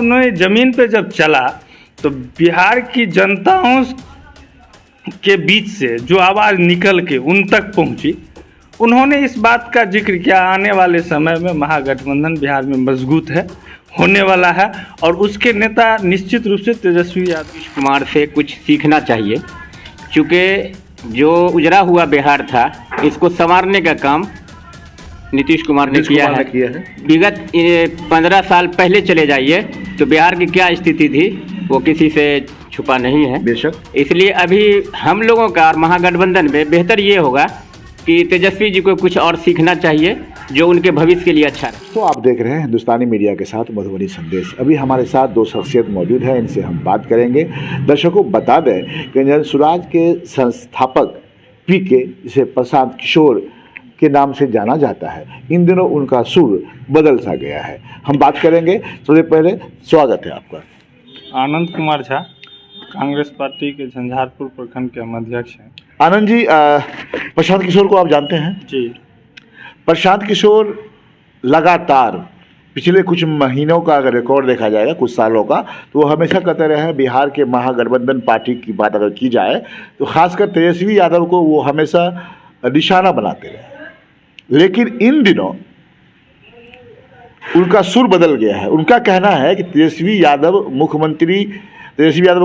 उन्होंने ज़मीन पे जब चला तो बिहार की जनताओं के बीच से जो आवाज़ निकल के उन तक पहुंची, उन्होंने इस बात का जिक्र किया आने वाले समय में महागठबंधन बिहार में मजबूत है, होने वाला है और उसके नेता निश्चित रूप से तेजस्वी यादव। नीतीश कुमार से कुछ सीखना चाहिए, क्योंकि जो उजड़ा हुआ बिहार था इसको संवारने का काम नीतीश कुमार ने किया है। विगत 15 साल पहले चले जाइए तो बिहार की क्या स्थिति थी वो किसी से छुपा नहीं है बेशक। इसलिए अभी हम लोगों का और महागठबंधन में बेहतर ये होगा कि तेजस्वी जी को कुछ और सीखना चाहिए जो उनके भविष्य के लिए अच्छा है। तो आप देख रहे हैं हिंदुस्तानी मीडिया के साथ मधुबनी संदेश। अभी हमारे साथ दो शख्सियत मौजूद हैं, इनसे हम बात करेंगे। दर्शकों बता दें कि जनसुराज के संस्थापक पीके, जिसे प्रशांत किशोर के नाम से जाना जाता है, इन दिनों उनका सुर बदल सा गया है। हम बात करेंगे। सबसे पहले स्वागत है आपका। आनंद कुमार झा कांग्रेस पार्टी के झंझारपुर प्रखंड के हम अध्यक्ष हैं। आनंद जी, प्रशांत किशोर को आप जानते हैं? जी। प्रशांत किशोर लगातार पिछले कुछ महीनों का अगर रिकॉर्ड देखा जाएगा, कुछ सालों का, तो वो हमेशा कहते रहे हैं बिहार के महागठबंधन पार्टी की बात अगर की जाए तो खासकर तेजस्वी यादव को वो हमेशा निशाना बनाते रहे। लेकिन इन दिनों उनका सुर बदल गया है। उनका कहना है कि तेजस्वी यादव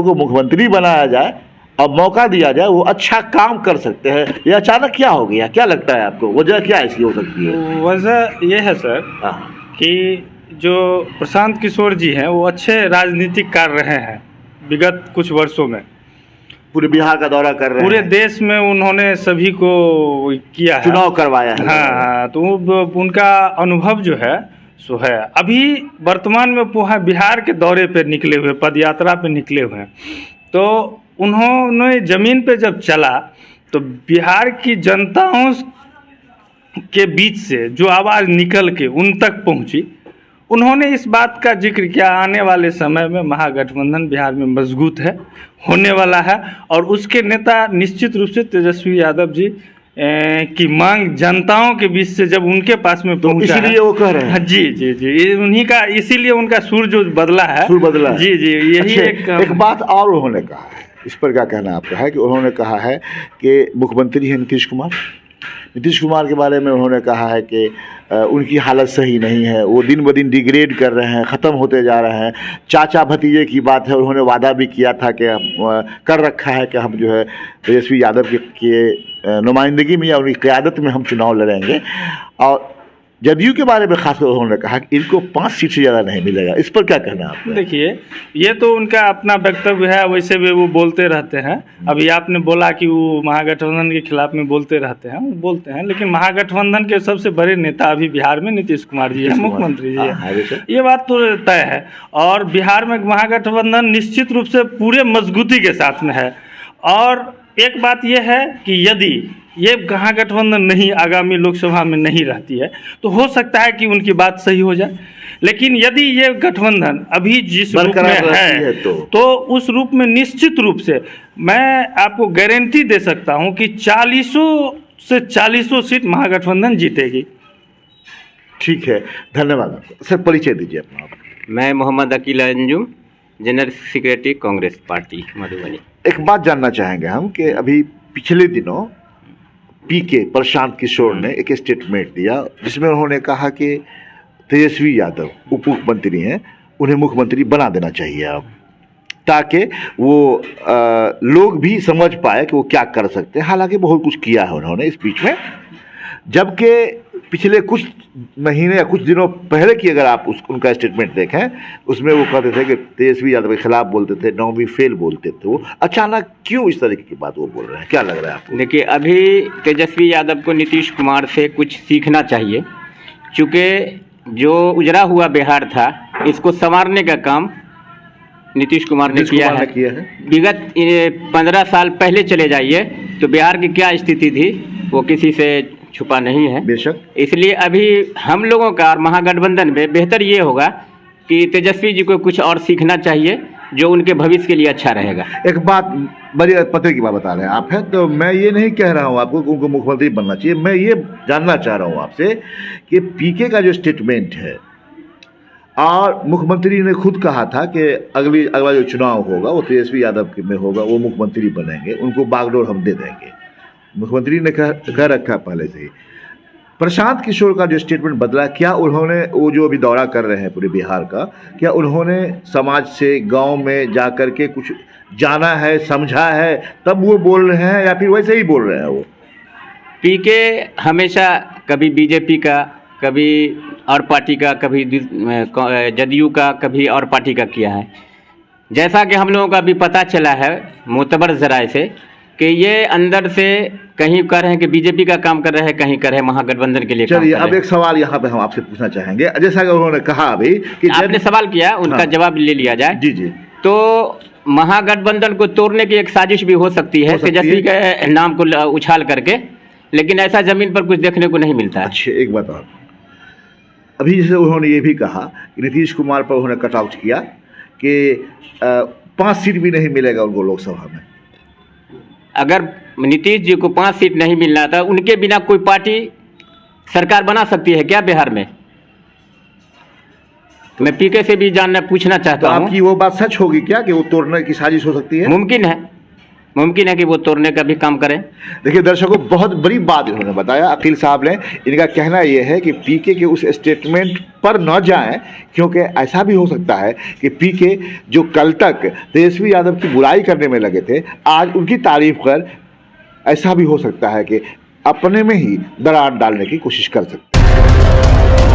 को मुख्यमंत्री बनाया जाए और मौका दिया जाए, वो अच्छा काम कर सकते हैं। ये अचानक क्या हो गया, क्या लगता है आपको, वजह क्या इसकी हो सकती है? वजह यह है सर कि जो प्रशांत किशोर जी हैं वो अच्छे राजनीतिक कर रहे हैं विगत कुछ वर्षों में। पूरे बिहार का दौरा कर रहे हैं, पूरे देश में उन्होंने सभी को किया है, चुनाव करवाया है। हाँ, तो उनका अनुभव जो है सो है। अभी वर्तमान में वो बिहार के दौरे पे निकले हुए, पदयात्रा पे निकले हुए हैं। तो उन्होंने ज़मीन पे जब चला तो बिहार की जनताओं के बीच से जो आवाज़ निकल के उन तक पहुंची, उन्होंने इस बात का जिक्र किया आने वाले समय में महागठबंधन बिहार में मजबूत है, होने वाला है और उसके नेता निश्चित रूप से तेजस्वी यादव जी की मांग जनताओं के बीच से जब उनके पास में पहुंचा, इसीलिए वो कह रहे हैं। जी जी जी, उन्हीं का, इसीलिए उनका सुर जो बदला है, जी जी, यही एक बात और उन्होंने कहा है, इस पर क्या कहना आपका है? कि उन्होंने कहा है कि मुख्यमंत्री है नीतीश कुमार के बारे में उन्होंने कहा है कि उनकी हालत सही नहीं है, वो दिन ब दिन डिग्रेड कर रहे हैं, ख़त्म होते जा रहे हैं। चाचा भतीजे की बात है, उन्होंने वादा भी किया था कि कर रखा है कि हम जो है तेजस्वी यादव के नुमाइंदगी में या उनकी क़यादत में हम चुनाव लड़ेंगे। और जदयू के बारे में खासकर उन्होंने कहा कि इनको 5 सीट से ज़्यादा नहीं मिलेगा। इस पर क्या कहना है आपका? देखिए, ये तो उनका अपना वक्तव्य है, वैसे भी वो बोलते रहते हैं। अभी आपने बोला कि वो महागठबंधन के खिलाफ में बोलते रहते हैं, वो बोलते हैं, लेकिन महागठबंधन के सबसे बड़े नेता अभी बिहार में नीतीश कुमार जी है, मुख्यमंत्री जी है, ये बात तो तय है। और बिहार में महागठबंधन निश्चित रूप से पूरे मजबूती के साथ में है। और एक बात यह है कि यदि ये महागठबंधन नहीं आगामी लोकसभा में नहीं रहती है तो हो सकता है कि उनकी बात सही हो जाए। लेकिन यदि ये गठबंधन अभी जिस रूप में है तो उस रूप में निश्चित रूप से मैं आपको गारंटी दे सकता हूं कि 40 सीट महागठबंधन जीतेगी। ठीक है, धन्यवाद। सर, परिचय दीजिए अपना। मैं Mohammad Akil Anjum, general secretary Congress party Madhubani. एक बात जानना चाहेंगे हम कि अभी पिछले दिनों पीके प्रशांत किशोर ने एक स्टेटमेंट दिया जिसमें उन्होंने कहा कि तेजस्वी यादव उप मुख्यमंत्री हैं, उन्हें मुख्यमंत्री बना देना चाहिए अब, ताकि वो लोग भी समझ पाए कि वो क्या कर सकते हैं। हालांकि बहुत कुछ किया है उन्होंने इस बीच में, जबकि पिछले कुछ महीने या कुछ दिनों पहले की अगर आप उनका स्टेटमेंट देखें, उसमें वो कहते थे कि तेजस्वी यादव के खिलाफ बोलते थे, नौवीं फेल बोलते थे। वो अचानक क्यों इस तरीके की बात वो बोल रहे हैं, क्या लग रहा है आपको? देखिए, अभी तेजस्वी यादव को नीतीश कुमार से कुछ सीखना चाहिए, क्योंकि जो उजड़ा हुआ बिहार था इसको संवारने का काम नीतीश कुमार ने किया है। विगत 15 साल पहले चले जाइए तो बिहार की क्या स्थिति थी वो किसी से छुपा नहीं है, बेशक। इसलिए अभी हम लोगों का और महागठबंधन में बेहतर ये होगा कि तेजस्वी जी को कुछ और सीखना चाहिए जो उनके भविष्य के लिए अच्छा रहेगा। एक बात बड़ी पते की बात बता रहे हैं आप, है तो मैं ये नहीं कह रहा हूँ आपको कि उनको मुख्यमंत्री बनना चाहिए। मैं ये जानना चाह रहा हूँ आपसे कि पीके का जो स्टेटमेंट है, और मुख्यमंत्री ने खुद कहा था कि अगला जो चुनाव होगा वो तेजस्वी यादव में होगा, वो मुख्यमंत्री बनेंगे, उनको बागडोर हम दे देंगे। मुख्यमंत्री ने कह रखा पहले से ही। प्रशांत किशोर का जो स्टेटमेंट बदला, क्या उन्होंने वो जो अभी दौरा कर रहे हैं पूरे बिहार का, क्या उन्होंने समाज से गांव में जा कर के कुछ जाना है, समझा है, तब वो बोल रहे हैं या फिर वैसे ही बोल रहे हैं? वो पीके हमेशा कभी बीजेपी का, कभी और पार्टी का, कभी जदयू का, कभी और पार्टी का किया है। जैसा कि हम लोगों का भी पता चला है मोतबर जराए से कि ये अंदर से कहीं कर रहे हैं कि बीजेपी का काम कर रहे हैं, कहीं कर रहे हैं महागठबंधन के लिए। चलिए, अब एक सवाल यहाँ पे हम आपसे पूछना चाहेंगे। जैसा कि उन्होंने कहा अभी कि आपने सवाल किया, उनका हाँ, जवाब ले लिया जाए। जी जी। तो महागठबंधन को तोड़ने की एक साजिश भी हो सकती है तेजस्वी के नाम को उछाल करके, लेकिन ऐसा जमीन पर कुछ देखने को नहीं मिलता है। अच्छा, एक बात और, अभी जैसे उन्होंने ये भी कहा कि नीतीश कुमार पर उन्होंने कट आउट किया कि 5 सीट भी नहीं मिलेगा उनको लोकसभा में। अगर नीतीश जी को 5 सीट नहीं मिलना था, उनके बिना कोई पार्टी सरकार बना सकती है क्या बिहार में? मैं पीके से भी पूछना चाहता हूं। आपकी वो बात सच होगी क्या कि वो तोड़ने की साजिश हो सकती है? मुमकिन है कि वो तोड़ने का भी काम करें। देखिए दर्शकों, बहुत बड़ी बात इन्होंने बताया अकील साहब ने। इनका कहना यह है कि पीके के उस स्टेटमेंट पर न जाएं, क्योंकि ऐसा भी हो सकता है कि पीके जो कल तक तेजस्वी यादव की बुराई करने में लगे थे, आज उनकी तारीफ कर ऐसा भी हो सकता है कि अपने में ही दरार डालने की कोशिश कर सकते हैं।